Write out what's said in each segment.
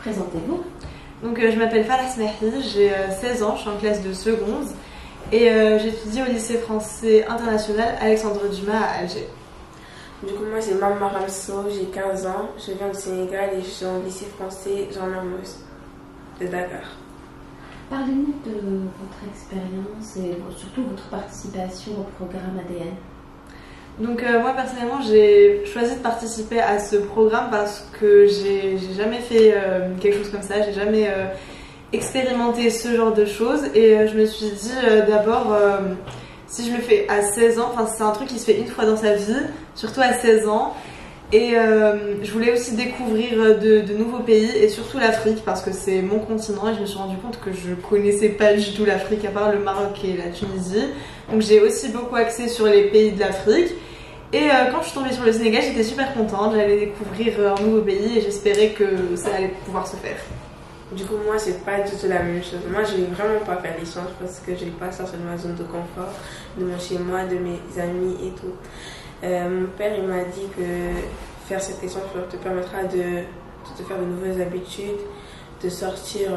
Présentez-vous. Donc je m'appelle Falah Smahi, j'ai 16 ans, je suis en classe de seconde et j'étudie au lycée français international Alexandre Dumas à Alger. Du coup, moi c'est Mama Ramso, j'ai 15 ans, je viens du Sénégal et je suis en lycée français Jean Mermoz de Dakar. Parlez-nous de votre expérience et surtout votre participation au programme ADN. Donc moi personnellement j'ai choisi de participer à ce programme parce que j'ai jamais fait quelque chose comme ça, j'ai jamais expérimenté ce genre de choses et je me suis dit d'abord si je le fais à 16 ans, enfin c'est un truc qui se fait une fois dans sa vie, surtout à 16 ans. Et je voulais aussi découvrir de nouveaux pays et surtout l'Afrique parce que c'est mon continent et je me suis rendu compte que je connaissais pas du tout l'Afrique à part le Maroc et la Tunisie. Donc j'ai aussi beaucoup axé sur les pays de l'Afrique. Et quand je suis tombée sur le Sénégal, j'étais super contente, j'allais découvrir un nouveau pays et j'espérais que ça allait pouvoir se faire. Du coup, moi, c'est pas du tout la même chose. Moi, je vais vraiment pas faire l'échange parce que je vais pas sortir de ma zone de confort, de mon chez moi, de mes amis et tout. Mon père, il m'a dit que faire cet échange te permettra de te faire de nouvelles habitudes, de sortir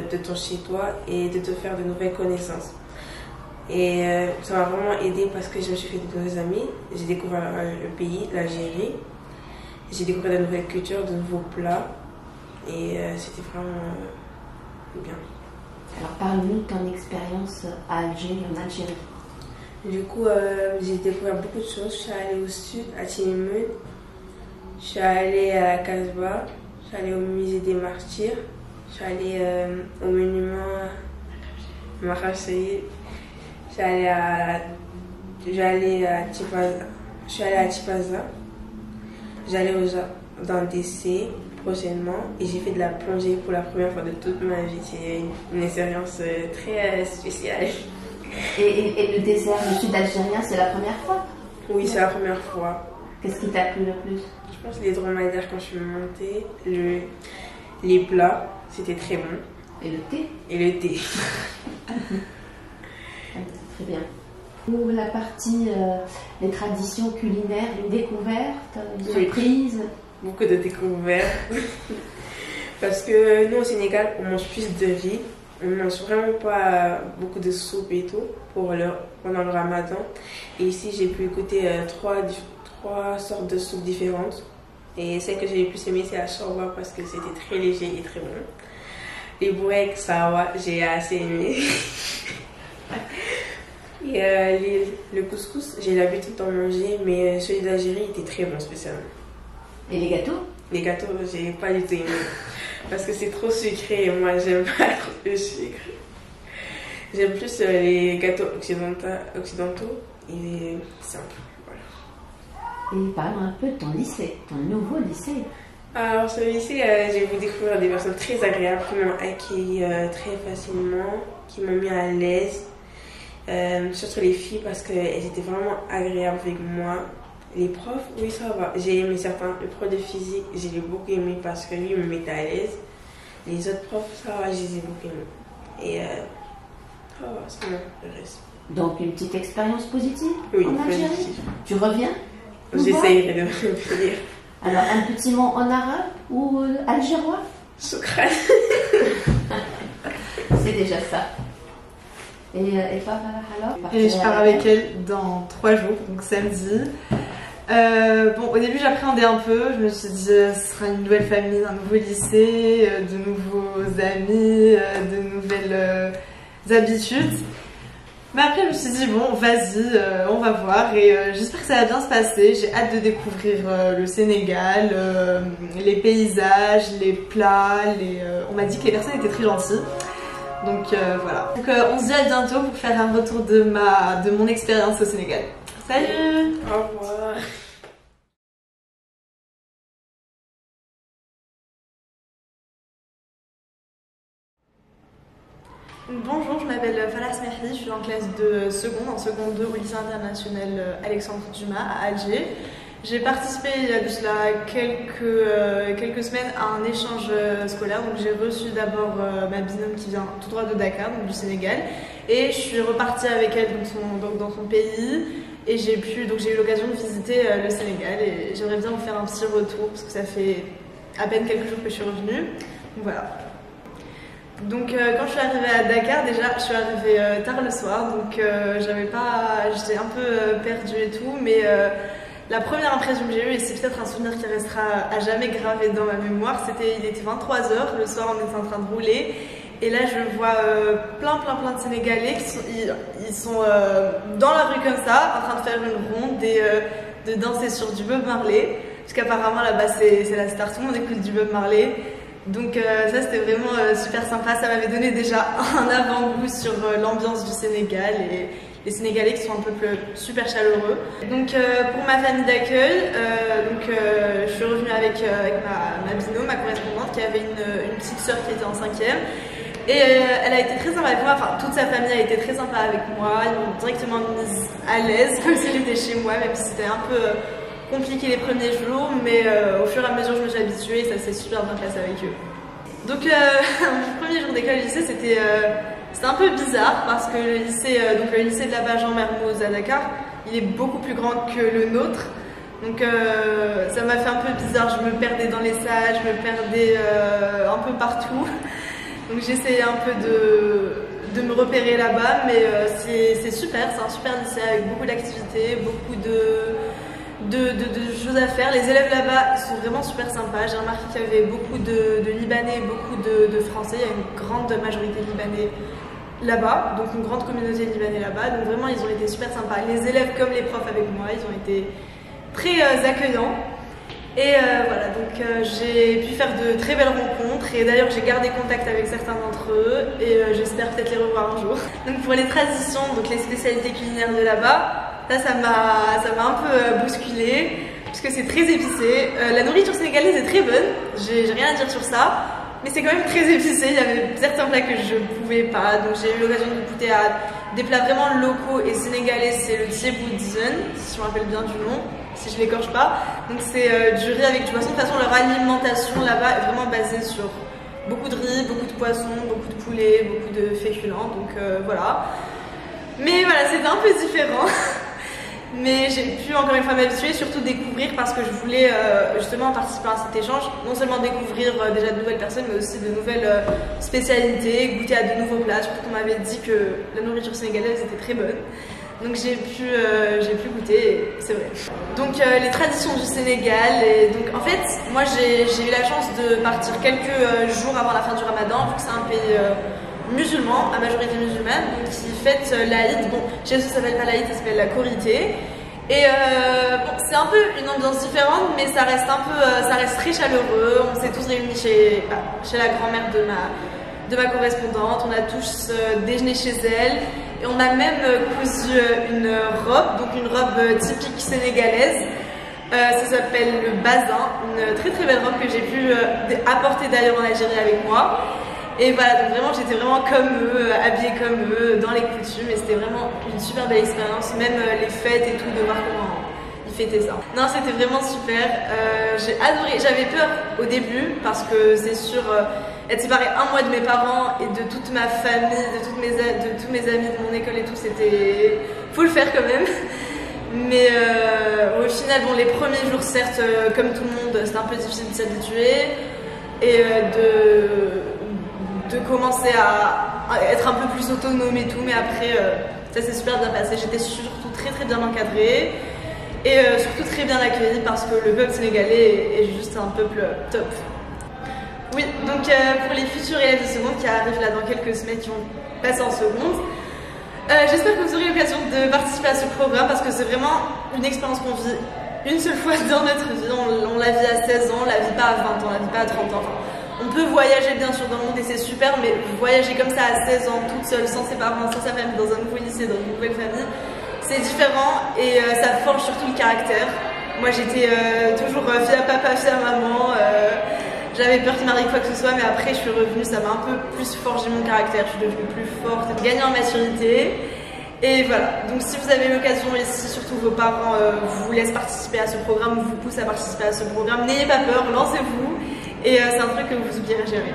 de ton chez-toi et de te faire de nouvelles connaissances. Et ça m'a vraiment aidé parce que je me suis fait de nouveaux amis. J'ai découvert le pays, l'Algérie. J'ai découvert de nouvelles cultures, de nouveaux plats. Et c'était vraiment bien. Alors parle-nous de ton expérience à Alger, en Algérie. Du coup, j'ai découvert beaucoup de choses. Je suis allée au sud, à Tinémoun. Je suis allée à Casbah. Je suis allée au musée des martyrs. Je suis allée au monument Marrakech. Je suis allée à Tipaza. J'allais dans DC prochainement et j'ai fait de la plongée pour la première fois de toute ma vie. C'est une expérience très spéciale. Et le désert, le sud algérien, c'est la première fois? Oui, c'est la première fois. Qu'est-ce qui t'a plu le plus? Je pense les dromadaires quand je suis montée, les plats, c'était très bon. Et le thé? Et le thé. Très bien. Pour la partie des traditions culinaires, une découverte, une surprise? Oui. Beaucoup de découvertes. Parce que nous au Sénégal, on mange plus de riz. On ne mange vraiment pas beaucoup de soupe et tout pendant le ramadan. Et ici, j'ai pu goûter trois sortes de soupes différentes. Et celle que j'ai le plus aimée, c'est la chorba parce que c'était très léger et très bon. Les boureks, ça va, j'ai assez aimé. Et le couscous, j'ai l'habitude d'en manger, mais celui d'Algérie était très bon spécialement. Et les gâteaux? Les gâteaux, j'ai pas du tout aimé. Parce que c'est trop sucré et moi, j'aime pas trop le sucre. J'aime plus les gâteaux occidentaux et simples. Voilà. Et parle un peu de ton lycée, ton nouveau lycée. Alors, ce lycée, j'ai pu découvrir des personnes très agréables qui m'ont accueilli très facilement, qui m'ont mis à l'aise. Surtout les filles parce qu'elles étaient vraiment agréables avec moi. Les profs, oui ça va, j'ai aimé certains. Le prof de physique, j'ai beaucoup aimé parce que lui me mettait à l'aise. Les autres profs, ça va, je les ai beaucoup aimés. Et ça va, c'est bon, le reste. Donc une petite expérience positive? Oui, en Algérie. positive. Tu reviens? J'essayerai de revenir. Alors un petit mot en arabe ou algérois? Shukran. C'est déjà ça. Et pas alors? Et je pars avec elle dans 3 jours, donc samedi. Bon, au début j'appréhendais un peu, je me suis dit ce sera une nouvelle famille, un nouveau lycée, de nouveaux amis, de nouvelles habitudes. Mais après je me suis dit bon vas-y, on va voir et j'espère que ça va bien se passer. J'ai hâte de découvrir le Sénégal, les paysages, les plats, on m'a dit que les personnes étaient très gentilles. Donc voilà. Donc on se dit à bientôt pour faire un retour de mon expérience au Sénégal. Salut! Au revoir! Bonjour, je m'appelle Falah Smahi, je suis en classe de seconde, en seconde 2 au lycée international Alexandre Dumas à Alger. J'ai participé il y a de cela quelques semaines à un échange scolaire. Donc j'ai reçu d'abord ma binôme qui vient tout droit de Dakar, donc du Sénégal, et je suis repartie avec elle dans son pays. Et j'ai eu l'occasion de visiter le Sénégal et j'aimerais bien vous faire un petit retour parce que ça fait à peine quelques jours que je suis revenue. Voilà. Donc quand je suis arrivée à Dakar, déjà je suis arrivée tard le soir, donc j'étais un peu perdue et tout, mais la première impression que j'ai eue, et c'est peut-être un souvenir qui restera à jamais gravé dans ma mémoire, il était 23h, le soir on était en train de rouler, et là je vois plein de Sénégalais ils sont dans la rue comme ça, en train de faire une ronde et de danser sur du Bob Marley, parce qu'apparemment là-bas c'est la star, tout le monde écoute du Bob Marley. Donc ça c'était vraiment super sympa, ça m'avait donné déjà un avant-goût sur l'ambiance du Sénégal et les Sénégalais qui sont un peuple super chaleureux. Donc pour ma famille d'accueil, je suis revenue avec ma binôme, ma correspondante qui avait une petite soeur qui était en 5e. Et elle a été très sympa avec moi, enfin toute sa famille a été très sympa avec moi, ils m'ont directement mise à l'aise comme si j'étais chez moi, même si c'était un peu compliqué les premiers jours, mais au fur et à mesure je me suis habituée et ça s'est super bien passé avec eux. Donc mon premier jour d'école lycée c'était un peu bizarre parce que le lycée de la Jean Mermoz à Dakar, il est beaucoup plus grand que le nôtre. Donc ça m'a fait un peu bizarre, je me perdais dans les salles, je me perdais un peu partout. Donc j'essayais un peu de me repérer là-bas, mais c'est super, c'est un super lycée avec beaucoup d'activités, beaucoup de choses à faire. Les élèves là-bas sont vraiment super sympas. J'ai remarqué qu'il y avait beaucoup de Libanais, beaucoup de Français. Il y a une grande majorité de Libanais là-bas, donc une grande communauté de Libanais là-bas. Donc vraiment, ils ont été super sympas. Les élèves comme les profs avec moi, ils ont été très accueillants. Et voilà, donc j'ai pu faire de très belles rencontres et d'ailleurs j'ai gardé contact avec certains d'entre eux et j'espère peut-être les revoir un jour. Donc pour les traditions, donc les spécialités culinaires de là-bas, ça m'a un peu bousculée puisque c'est très épicé. La nourriture sénégalaise est très bonne, j'ai rien à dire sur ça, mais c'est quand même très épicé. Il y avait certains plats que je pouvais pas, donc j'ai eu l'occasion de goûter à des plats vraiment locaux et sénégalais. C'est le thieboudizen, si je me rappelle bien du nom, si je l'écorche pas. Donc c'est du riz avec du poisson. De toute façon leur alimentation là-bas est vraiment basée sur beaucoup de riz, beaucoup de poisson, beaucoup de poulet, beaucoup de féculents, donc voilà. Mais voilà, c'était un peu différent. Mais j'ai pu encore une fois m'habituer, surtout découvrir parce que je voulais justement participer à cet échange, non seulement découvrir déjà de nouvelles personnes, mais aussi de nouvelles spécialités, goûter à de nouveaux plats, surtout qu'on m'avait dit que la nourriture sénégalaise était très bonne. Donc j'ai pu goûter, c'est vrai. Donc les traditions du Sénégal, et donc en fait moi j'ai eu la chance de partir quelques jours avant la fin du Ramadan, vu que c'est un pays musulman, à majorité musulmane, donc qui fête l'Aïd. Bon, chez eux ça s'appelle pas l'Aïd, ça s'appelle la Korité. Et bon, c'est un peu une ambiance différente, mais ça reste très chaleureux. On s'est tous réunis chez la grand-mère de ma correspondante. On a tous déjeuné chez elle. Et on a même cousu une robe, donc une robe typique sénégalaise. Ça s'appelle le bazin, une très très belle robe que j'ai pu apporter d'ailleurs en Algérie avec moi. Et voilà, donc vraiment j'étais vraiment comme eux, habillée comme eux, dans les coutumes, et c'était vraiment une super belle expérience, même les fêtes et tout, de voir comment ils fêtaient ça. Non, c'était vraiment super, j'ai adoré, j'avais peur au début, parce que c'est sûr, être séparée un mois de mes parents et de toute ma famille, de tous mes amis de mon école et tout, c'était... faut le faire quand même. Mais au final, bon, les premiers jours, certes, comme tout le monde, c'était un peu difficile de s'habituer, et de commencer à être un peu plus autonome et tout, mais après ça s'est super bien passé. J'étais surtout très très bien encadrée et surtout très bien accueillie parce que le peuple sénégalais est juste un peuple top. Oui, donc pour les futurs élèves de seconde qui arrivent là dans quelques semaines, qui vont passer en seconde, j'espère que vous aurez l'occasion de participer à ce programme parce que c'est vraiment une expérience qu'on vit une seule fois dans notre vie. On la vit à 16 ans, on la vit pas à 20 ans, on la vit pas à 30 ans. On peut voyager bien sûr dans le monde et c'est super, mais voyager comme ça à 16 ans, toute seule, sans ses parents, sans sa famille, dans un nouveau lycée, dans une nouvelle famille, c'est différent et ça forge surtout le caractère. Moi j'étais toujours fille à papa, fille à maman, j'avais peur qu'il m'arrive quoi que ce soit, mais après je suis revenue, ça m'a un peu plus forgé mon caractère, je suis devenue plus forte, gagné en maturité. Et voilà, donc si vous avez l'occasion et si surtout vos parents vous laissent participer à ce programme ou vous poussent à participer à ce programme, n'ayez pas peur, lancez-vous. Et c'est un truc que vous oublierez jamais.